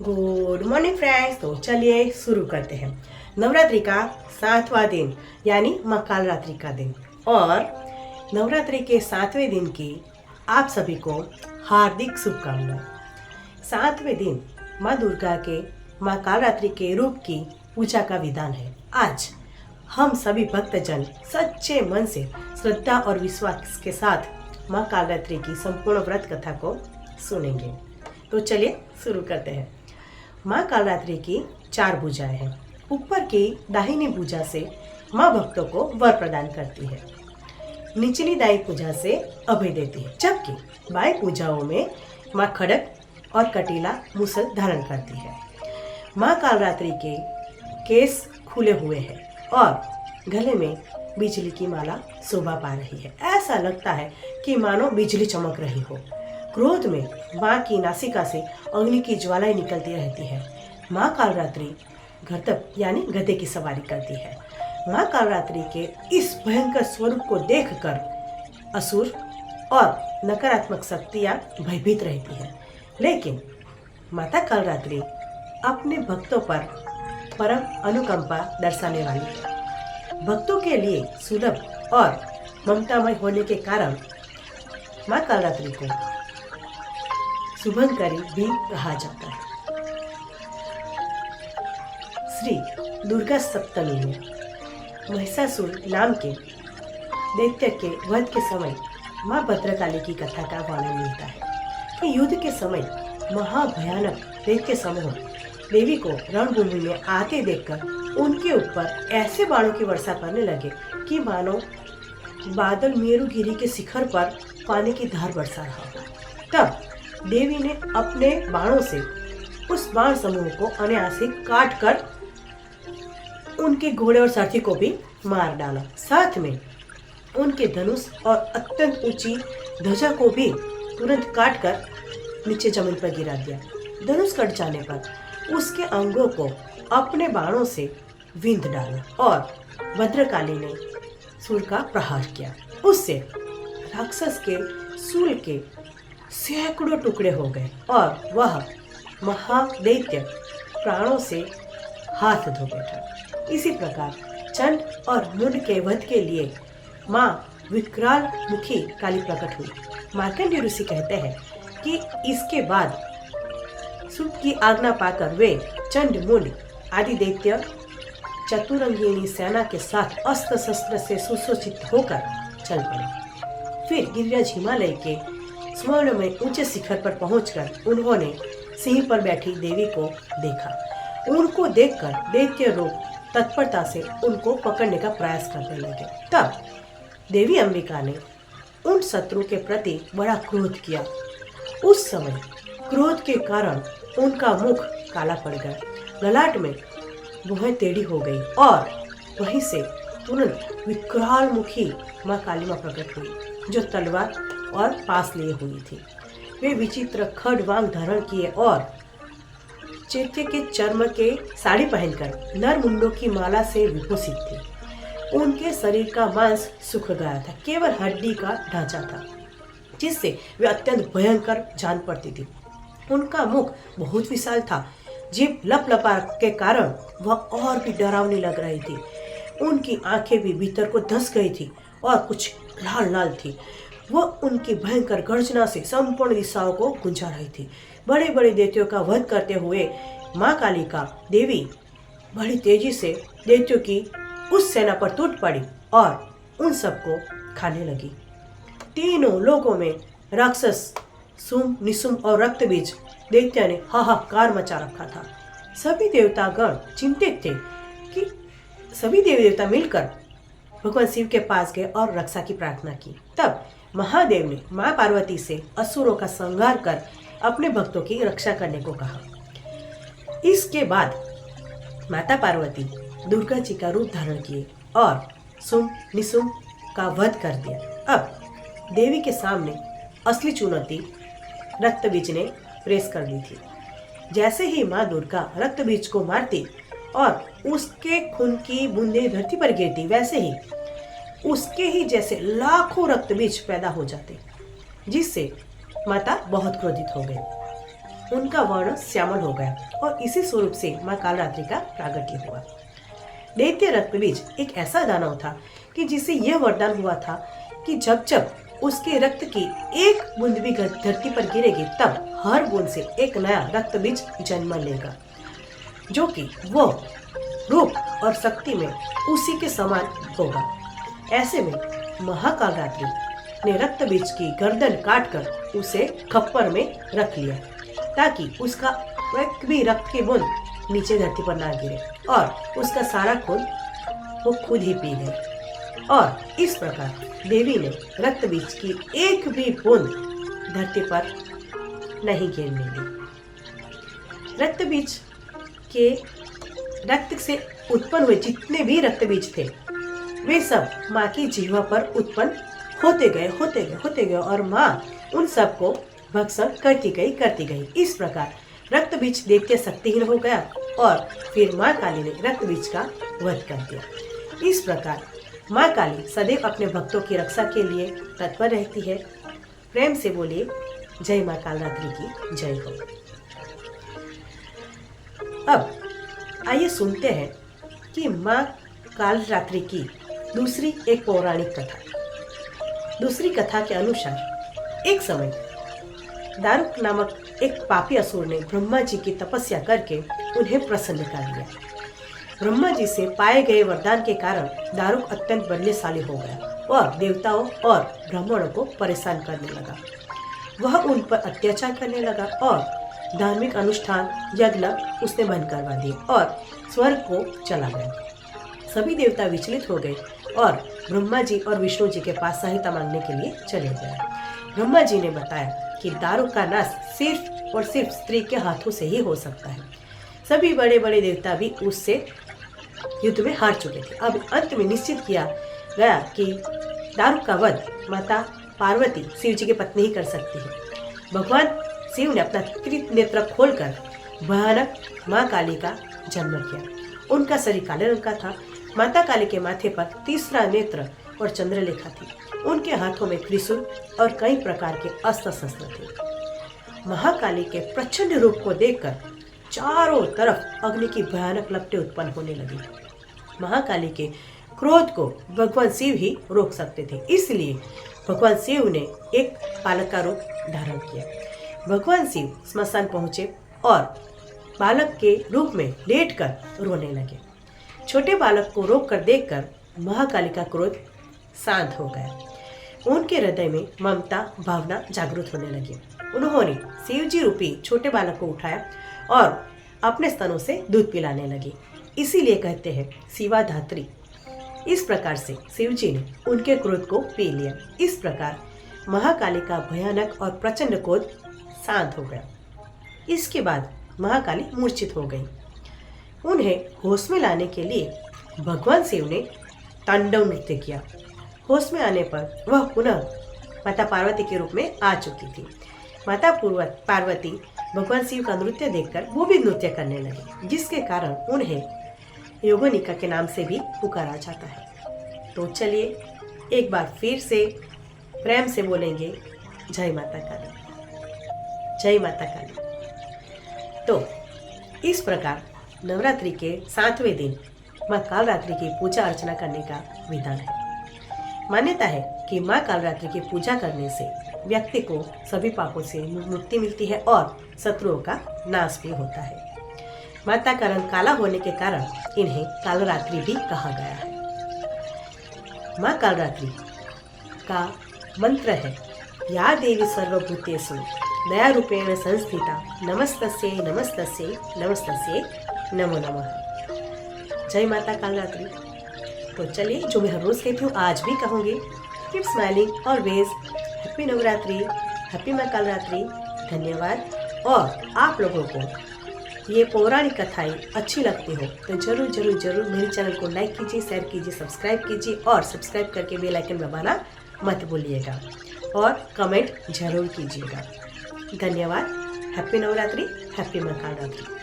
Good morning friends. तो चलिए शुरू करते हैं। नवरात्रि का 7वां दिन यानी माँ कालरात्रि का दिन और नवरात्रि के 7वें दिन की आप सभी को हार्दिक शुभकामनाएं। 7वें दिन माँ दुर्गा के माँ कालरात्रि के रूप की पूजा का विधान है। आज हम सभी भक्तजन सच्चे मन से श्रद्धा और विश्वास के साथ माँ कालरात्रि की संपूर्ण व्रत कथा को सुनेंगे। तो चलिए शुरू करते हैं। माँ कालरात्रि की 4 भुजाएं हैं। ऊपर की दाहिनी भुजा से माँ भक्तों को वर प्रदान करती है, निचली दाई भुजा से अभय देती है, जबकि बाई भुजाओं में माँ खड़ग और कटीला मुसल धारण करती है। माँ कालरात्रि के केस खुले हुए हैं और गले में बिजली की माला शोभा पा रही है। ऐसा लगता है कि मानो बिजली चमक रही हो। क्रोध में माँ की नासिका से अग्नि की ज्वालाएं निकलती रहती है। माँ कालरात्रि घरतप यानी गधे की सवारी करती है। माँ कालरात्रि के इस भयंकर स्वरूप को देखकर असुर और नकारात्मक शक्तियाँ भयभीत रहती हैं, लेकिन माता कालरात्रि अपने भक्तों पर परम अनुकंपा दर्शाने वाली है। भक्तों के लिए सुलभ और ममतामय होने के कारण माँ कालरात्रि को शुभंकरी भी कहा जाता है। श्री दुर्गा सप्तमी में महिषासुर नाम के दैत्य के वध के समय माँ भद्रकाली की कथा का वर्णन मिलता है कि युद्ध के समय महाभयानक दैत्य समूह देवी को रणभूमि में आते देखकर उनके ऊपर ऐसे बाणों की वर्षा करने लगे कि मानो बादल मेरुगिरी के शिखर पर पानी की धार बरसा रहा हो। तब देवी ने अपने बाणों से उस बाण समूह को अनायास काट कर उनके घोड़े और सारथी को भी मार डाला। साथ में उनके धनुष और अत्यंत ऊंची ध्वजा को भी तुरंत काट कर नीचे जमीन पर गिरा दिया। धनुष कट जाने पर उसके अंगों को अपने बाणों से विंध डाला और भद्रकाली ने सूल का प्रहार किया। उससे राक्षस के सूल के सैकड़ों टुकड़े हो गए और वह महादैत्य प्राणों से हाथ धो बैठा। इसी प्रकार चंड और मुंड के वध के लिए माँ विकराल मुखी काली प्रकट हुई। मार्कंडेय ऋषि कहते हैं कि इसके बाद सूत की आज्ञा पाकर वे चंड मुंड आदि दैत्य चतुरंगिनी सेना के साथ अस्त्र शस्त्र से सुसज्जित होकर चल पड़े। फिर गिरिराज हिमालय के स्वर्ण में ऊंचे शिखर पर पहुंचकर उन्होंने सिंह पर बैठी देवी को देखा। उनको देखकर दैत्य लोग तत्परता से उनको पकड़ने का प्रयास करने लगे। तब देवी अंबिका ने उन शत्रु के प्रति बड़ा क्रोध किया। उस समय क्रोध के कारण उनका मुख काला पड़ गया, ललाट में भौहें टेढ़ी हो गई और वहीं से तुरंत विकराल मुखी माँ काली माँ प्रकट हुई, जो तलवार और पास लिए हुई थी। वे विचित्र खड़वांग धारण किए और चैत्य के चर्म के साड़ी पहनकर नर मुंडों की माला से विभूषित थी। उनके शरीर का मांस सूख गया था, केवल हड्डी का ढांचा था, जिससे वे अत्यंत भयंकर जान पड़ती थी। उनका मुख बहुत विशाल था, जीभ लपलपा के कारण वह और भी डरावनी लग रही थी। उनकी आंखें भी भीतर को धंस गई थी और कुछ लाल लाल थी। वह उनकी भयंकर गर्जना से संपूर्ण दिशाओं को गुंजा रही थी। बड़े बड़े दैत्यों का वध करते हुए माँ कालिका देवी बड़ी तेजी से दैत्यों की उस सेना पर टूट पड़ी और उन सबको खाने लगी। तीनों लोगों में राक्षस सुम, निसुम और रक्तबीज दैत्य ने हाहाकार मचा रखा था। सभी देवतागण चिंतित थे कि सभी देवी देवता मिलकर भगवान शिव के पास गए और रक्षा की प्रार्थना की। तब महादेव ने माँ पार्वती से असुरों का संहार कर अपने भक्तों की रक्षा करने को कहा। इसके बाद माता पार्वती दुर्गा जी का रूप धारण किए और सुम निसुम का वध कर दिया। अब देवी के सामने असली चुनौती रक्तबीज ने पेश कर ली थी। जैसे ही माँ दुर्गा रक्तबीज को मारती और उसके खून की बूंदें धरती पर गिरती, वैसे ही उसके ही जैसे लाखों रक्तबीज पैदा हो जाते, जिससे माता बहुत क्रोधित हो गई। उनका वर्ण श्यामल हो गया और इसी स्वरूप से माँ कालरात्रि का प्रागट्य हुआ। दैत्य रक्तबीज एक ऐसा दानव था कि जिसे यह वरदान हुआ था कि जब जब उसके रक्त की एक बूंद भी धरती पर गिरेगी तब हर बूंद से एक नया रक्तबीज जन्म लेगा, जो कि वो रूप और शक्ति में उसी के समान होगा। ऐसे में महाकालरात्रि ने रक्तबीज की गर्दन काटकर उसे खप्पर में रख लिया ताकि उसका एक भी रक्त की बूंद नीचे धरती पर ना गिरे और उसका सारा खून वो खुद ही पी गई। और इस प्रकार देवी ने रक्तबीज की एक भी बूंद धरती पर नहीं गिरने दी। रक्तबीज के रक्त से उत्पन्न हुए जितने भी रक्तबीज थे वे सब माँ की जिह्वा पर उत्पन्न होते गए और माँ उन सबको भक्षण करती गई। इस प्रकार रक्तबीज दैत्य शक्तिहीन हो गया और फिर माँ काली ने रक्तबीज का वध कर दिया। इस प्रकार माँ काली सदैव अपने भक्तों की रक्षा के लिए तत्पर रहती है। प्रेम से बोलिए जय माँ कालरात्रि की जय हो। अब आइए सुनते हैं कि माँ कालरात्रि की दूसरी एक पौराणिक कथा। दूसरी कथा के अनुसार एक समय दारुक नामक एक पापी असुर ने ब्रह्मा जी की तपस्या करके उन्हें प्रसन्न कर लिया। ब्रह्मा जी से पाए गए वरदान के कारण दारुक अत्यंत बलशाली हो गया और देवताओं और ब्राह्मणों को परेशान करने लगा। वह उन पर अत्याचार करने लगा और धार्मिक अनुष्ठान यज्ञ उसने बंद करवा दिए और स्वर्ग को चला गया। सभी देवता विचलित हो गए और ब्रह्मा जी और विष्णु जी के पास सहायता मांगने के लिए चले गए। ब्रह्मा जी ने बताया कि दारुक का नाश सिर्फ और सिर्फ स्त्री के हाथों से ही हो सकता है। सभी बड़े बड़े देवता भी उससे युद्ध में हार चुके थे। अब अंत में निश्चित किया गया कि दारुक का वध माता पार्वती शिव जी की पत्नी ही कर सकती है। भगवान शिव ने अपना त्रिनेत्र खोलकर भयानक माँ काली का जन्म किया। उनका शरीर काले रंग का था। माता काली के माथे पर तीसरा नेत्र और चंद्रलेखा थी। उनके हाथों में त्रिशूल और कई प्रकार के अस्त्र शस्त्र थे। महाकाली के प्रचंड रूप को देखकर चारों तरफ अग्नि की भयानक लपटें उत्पन्न होने लगी। महाकाली के क्रोध को भगवान शिव ही रोक सकते थे, इसलिए भगवान शिव ने एक बालक का रूप धारण किया। भगवान शिव स्मशान पहुंचे और बालक के रूप में लेटकर रोने लगे। छोटे बालक को रोककर देखकर महाकाली का क्रोध शांत हो गया। उनके हृदय में ममता भावना जागृत होने लगी। उन्होंने शिवजी रूपी छोटे बालक को उठाया और अपने स्तनों से दूध पिलाने लगी। इसीलिए कहते हैं शिवा धात्री। इस प्रकार से शिवजी ने उनके क्रोध को पी लिया। इस प्रकार महाकाली का भयानक और प्रचंड क्रोध शांत हो गया। इसके बाद महाकाली मूर्छित हो गई। उन्हें होश में लाने के लिए भगवान शिव ने तांडव नृत्य किया। होश में आने पर वह पुनः माता पार्वती के रूप में आ चुकी थी। माता पार्वती भगवान शिव का नृत्य देखकर वो भी नृत्य करने लगी, जिसके कारण उन्हें योगनिका के नाम से भी पुकारा जाता है। तो चलिए एक बार फिर से प्रेम से बोलेंगे जय माता काली, जय माता काली। तो इस प्रकार नवरात्रि के 7वें दिन माँ कालरात्रि की पूजा अर्चना करने का विधान है। मान्यता है कि माँ कालरात्रि की पूजा करने से व्यक्ति को सभी पापों से मुक्ति मिलती है और शत्रुओं का नाश भी होता है। माता का रंग काला होने के कारण इन्हें कालरात्रि भी कहा गया है। माँ कालरात्रि का मंत्र है या देवी सर्वभूतेषु दया रूपेण संस्थिता नमस्तस्यै नमस्तस्यै नमस्तस्यै नमो नमः। जय माता कालरात्रि। तो चलिए, जो मैं हर रोज कहती हूँ आज भी कहूँगी, keep smiling always. Happy Navratri, happy माँ कालरात्रि। धन्यवाद। और आप लोगों को ये पौराणिक कथाएं अच्छी लगती हो तो जरूर जरूर जरूर मेरे चैनल को लाइक कीजिए, शेयर कीजिए, सब्सक्राइब कीजिए और सब्सक्राइब करके बेल आइकन दबाना मत भूलिएगा और कमेंट जरूर कीजिएगा। धन्यवाद। हैप्पी नवरात्रि, हैप्पी माँ कालरात्रि।